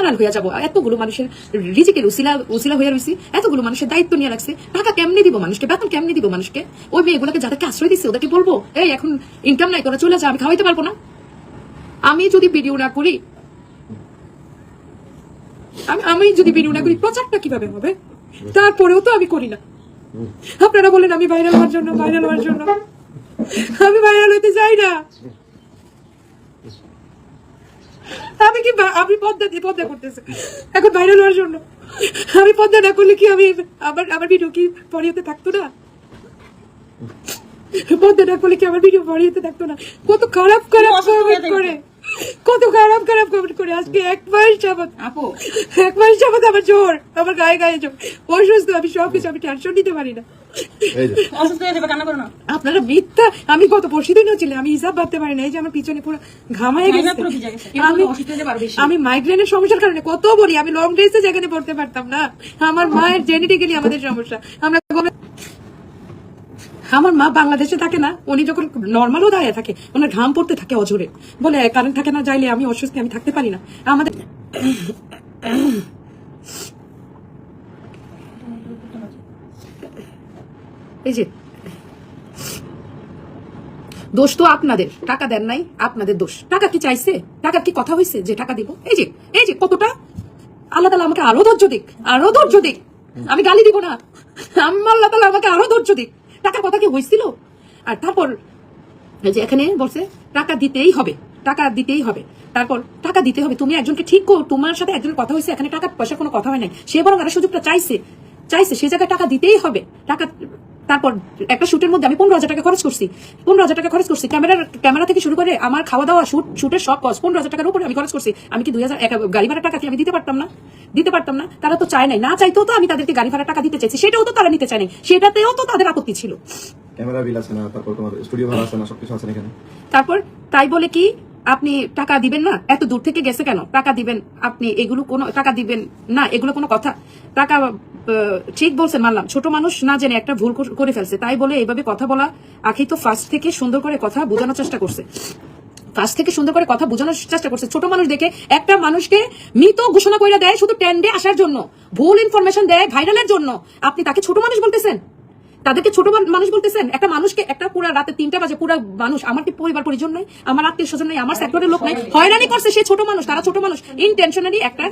দালাল হয়ে যাবো, এতগুলো মানুষের রিজিকের উসিলা হয়ে রয়েছি, এতগুলো মানুষের দায়িত্ব নিয়ে রাখছে, টাকা কেমনি দিব মানুষকে, বেতন কেমনি দিব মানুষকে? ওই মেয়েগুলোকে যাদেরকে আশ্রয় দিচ্ছে ওদেরকে বলবো এই এখন ইনকাম নাই, তোরা চলে যা, আমি খাওয়াইতে পারবো না? আমি যদি ভিডিও না করি, প্রচারটা কিভাবে হবে? তারপরেও তো আমি করি না। আপনারা বলেন আমি ভাইরাল হওয়ার জন্য, আমি ভাইরাল হতে চাই না। আমি পদ্মা করতেছি এখন ভাইরাল হওয়ার জন্য। আমি পদ্মা না করলে কি আমি আমার ভিডিও কি পরিয়েতে থাকতো না? পদ্মা না করলে কি আমার ভিডিও পরিয়েতে থাকতো না? কত খারাপ কমেন্ট করে, কত খারাপ কমেন্ট করে। আজকে এক মাস যাবত আমার জোর, আমার গায়ে জোর, অসুস্থ, আমি সবকিছু, আমি টেনশন নিতে পারি না। আপনারা মিথ্যা। আমি গত পরশুদিনও ছিলাম, আমি হিসাব ভাবতে পারি না। এই যে আমার পিছনে পুরো ঘামায় গেছে। আমি মাইগ্রেনের সমস্যার কারণে কত বলি, আমি লং ড্রেসে যেখানে পড়তে পারতাম না। আমার মায়ের জেনেটিক্যালি আমাদের সমস্যা। আমার মা বাংলাদেশে থাকে না, উনি যখন নর্মালও দাঁড়িয়ে থাকে ওনার ঘাম পড়তে থাকে অজরে, বলে কারেন্ট থাকে না, যাইলে আমি অসুস্থ, আমি থাকতে পারি না। আমাদের এই যে দোষ তো আপনাদের, টাকা দেন নাই, আপনাদের দোষ। টাকা কি চাইছে? টাকার কি কথা হয়েছে যে টাকা দিব? এই যে কতটা, আল্লাহ তাআলা আমাকে আরো ধৈর্য দিক, আমি গালি দিব না। আল্লাহ তাআলা আমাকে আরো ধৈর্য দিক। টাকার কথা কি হয়েছিল? আর তারপর যে এখানে বলছে টাকা দিতেই হবে, তারপর টাকা দিতে হবে। তুমি একজনকে ঠিক করো, তোমার সাথে একজনের কথা হয়েছে, এখানে টাকা পয়সার কোনো কথা হয় নাই। সে বরং আরো সুযোগটা চাইছে, সে জায়গায় টাকা দিতেই হবে। তারপর একটা শুটের মধ্যে আমি 15,000 টাকা খরচ করছি। ক্যামেরা থেকে শুরু করে আমার খাওয়া দাওয়া, শুটের সব কস্ট 15,000 টাকার উপরে আমি খরচ করছি। আমি কি 2,000 গাড়ি ভাড়া টাকা কি আমি দিতে পারতাম না? তারা তো চায় নাই, না চাইতেও তো আমি তাদেরকে গাড়ি ভাড়া টাকা দিতে চাইছি, সেটাও তো তারা নিতে চায় নাই, সেটাতেও তো তাদের আপত্তি ছিল। ক্যামেরা বিল আছে না, তারপর তোমার স্টুডিও ভাড়া আছে না, সবকিছু আছে এখানে। তারপর তাই বলে কি আপনি টাকা দিবেন না? এত দূর থেকে গেছে কেন? টাকা দিবেন আপনি, এগুলো কোনো টাকা দিবেন না, এগুলো কোনো কথা? টাকা ঠিক বলছেন, মানলাম, ছোট মানুষ না জেনে একটা ভুল করে ফেলছে, তাই বলে এইভাবে কথা বলা। আখি তো ফার্স্ট থেকে সুন্দর করে কথা বোঝানোর চেষ্টা করছে, ছোট মানুষ দেখে একটা মানুষকে মৃত ঘোষণা করে দেয় শুধু ট্রেন্ডে আসার জন্য, ভুল ইনফরমেশন দেয় ভাইরালের জন্য। আপনি তাকে ছোট মানুষ বলতেছেন, তাদেরকে ছোট মানুষ বলতেছেন। একটা মানুষকে, একটা পুরা রাতে 3টা বাজে পুরা মানুষ, আমার কি পরিবার পরিজন নাই, আমার আত্মীয় স্বজন নাই, আমার সেক্টরের লোক নাই, হয়রানি করছে সে ছোট মানুষ। তারা ছোট মানুষ ইনটেনশনালি একটা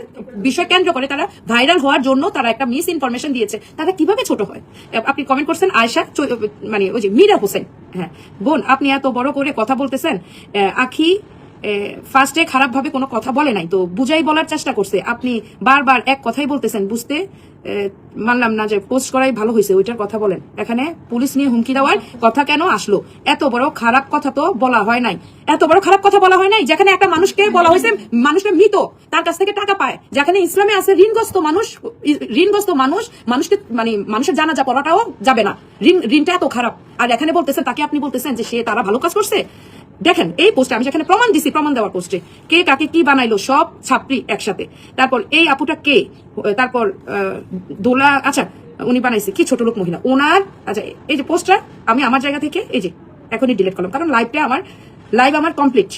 বিষয় কেন্দ্র করে তারা ভাইরাল হওয়ার জন্য তারা একটা মিস ইনফরমেশন দিয়েছে। তারা কিভাবে ছোট হয়? আপনি কমেন্ট করছেন আয়েশা, মানে ওই যে মীরা হোসেন, হ্যাঁ বোন, আপনি এত বড় করে কথা বলতেছেন। আখি ফার্স্টে খারাপ ভাবে কোনো কথা বলে নাই তো, বুঝাই বলার চেষ্টা করছে। আপনি বারবার এক কথাই বলতেছেন, বুঝতে মানলাম না যে পোস্ট করাই ভালো হয়েছে, ওইটার কথা বলেন। এখানে পুলিশ নিয়ে হুমকি দেওয়ার কথা কেন আসলো? এত বড় খারাপ কথা তো বলা হয় নাই, যেখানে একটা মানুষকে বলা হয়েছে মানুষটা মৃত, তার কাছ থেকে টাকা পায়। যেখানে ইসলামে আছে ঋণগ্রস্ত মানুষকে মানে মানুষের জানাজা পড়াটাও যাবে না, ঋণটা এত খারাপ। আর এখানে বলতেছেন, তাকে আপনি বলতেছেন যে সে তারা ভালো কাজ করছে। দেখেন এই পোস্টে আমি সেখানে প্রমাণ দিছি, প্রমাণ দেওয়ার পোস্টে কে কাকে কি বানাইলো সব ছাত্রী একসাথে। তারপর এই আপুটা কে, তারপর দোলা, আচ্ছা উনি বানাইছে কি ছোট লোক মহিলা ওনার। আচ্ছা এই যে পোস্টটা আমি আমার জায়গা থেকে এই যে এখনই ডিলিট করলাম, কারণ লাইভ আমার কমপ্লিট,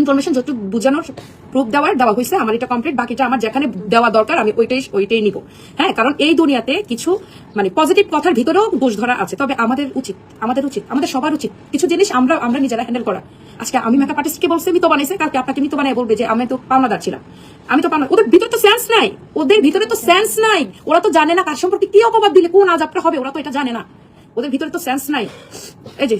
ইনফরমেশন যতটুকু বোঝানোর প্রুফ দেওয়া হয়েছে আমার এটা কমপ্লিট। বাকিটা আমার যেখানে দেওয়া দরকার আমি ওইটাই নিব। হ্যাঁ, কারণ এই দুনিয়াতে কিছু মানে পজিটিভ কথার ভিতরেও দোষ ধরা আছে, তবে আমাদের সবার উচিত কিছু জিনিস আমরা নিজেরা হ্যান্ডেল করা। আজকে আমি মেকআপ আর্টিস্টকে বলছে মিতো বানাইছে, কালকে আপনাকে মিতো বানায় বলবে যে আমি তো পাওনাদার ছিলাম, ওদের ভিতরে তো সেন্স নাই, ওরা তো জানে না কার সম্পর্কে কি অপবাদ দিলে কোন আজাবটা হবে, ওরা তো এটা জানে না, ওদের ভিতরে তো সেন্স নাই। এই যে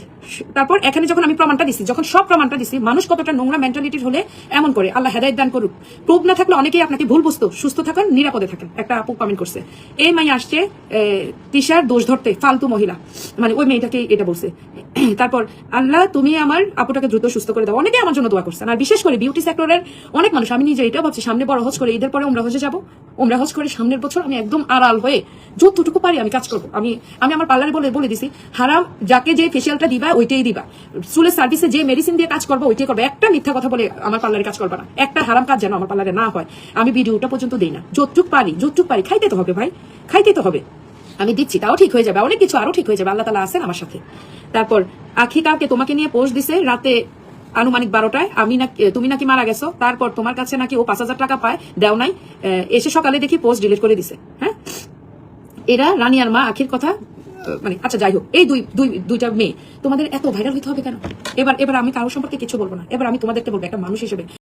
তারপর এখানে যখন আমি প্রমাণটা দিছি, যখন সব প্রমাণটা দিছি, মানুষ কতটা নোংরা মেন্টালিটির হলে এমন করে, আল্লাহ হেদায়েত দান করুক। প্রুফ না থাকলে অনেকেই আপনাকে ভুল বুঝতো। সুস্থ থাকেন, নিরাপদে থাকেন। একটা আপু কমেন্ট করছে, এই মেয়ে আসছে তিশার দোষ ধরতে, ফালতু মহিলা, মানে ওই মেয়েটাকে এটা বলছে। তারপর আল্লাহ তুমি আমার আপুটাকে দ্রুত সুস্থ করে দাও। অনেকে আমার জন্য দোয়া করছেন, আর বিশেষ করে বিউটি সেক্টরের অনেক মানুষ। আমি নিজে এটাও ভাবছি সামনে বড় হজ করে ঈদের পরে ওমরা হজে যাবো, ওমরা হজ করে সামনের বছর আমি একদম আড়াল হয়ে যতটুকু পারি আমি কাজ করবো। আমি আমার পার্লারে বলে দিছি, হারাম যাকে যে ফেসিয়ালটা দিবা ওইটাই দিবা, চুলের সার্ভিসে যে মেডিসিন দিয়ে কাজ করবো ওইটাই করবো। একটা মিথ্যা কথা বলে আমার পার্লারে কাজ করবা না, একটা হারাম কাজ যেন আমার পার্লারে না হয়। আমি ভিডিওটা পর্যন্ত দিই না, যতটুক পারি খাইতে তো হবে ভাই, খাইতে তো হবে। আমি দিচ্ছি, তাও ঠিক হয়ে যাবে, অনেক কিছু আরো ঠিক হয়ে যাবে, আল্লাহ তাআলা আছেন আমার সাথে। তারপর আখি কালকে তোমাকে নিয়ে পোস্ট দিছে রাতে আনুমানিক 12টায় তুমি নাকি মারা গেছো, তারপর তোমার কাছে নাকি ও 5,000 টাকা পায়, দেও নাই, এসে সকালে দেখি পোস্ট ডিলিট করে দিছে। হ্যাঁ, এরা রানিয়ার মা আখির কথা মানে আচ্ছা যাই হোক, এই দুইটা মেয়ে তোমাদের এত ভাইরাল হইতে হবে কেন? এবার আমি কারোর সম্পর্কে কিছু বলবো না, এবার আমি তোমাদেরকে বলবো একটা মানুষ হিসেবে।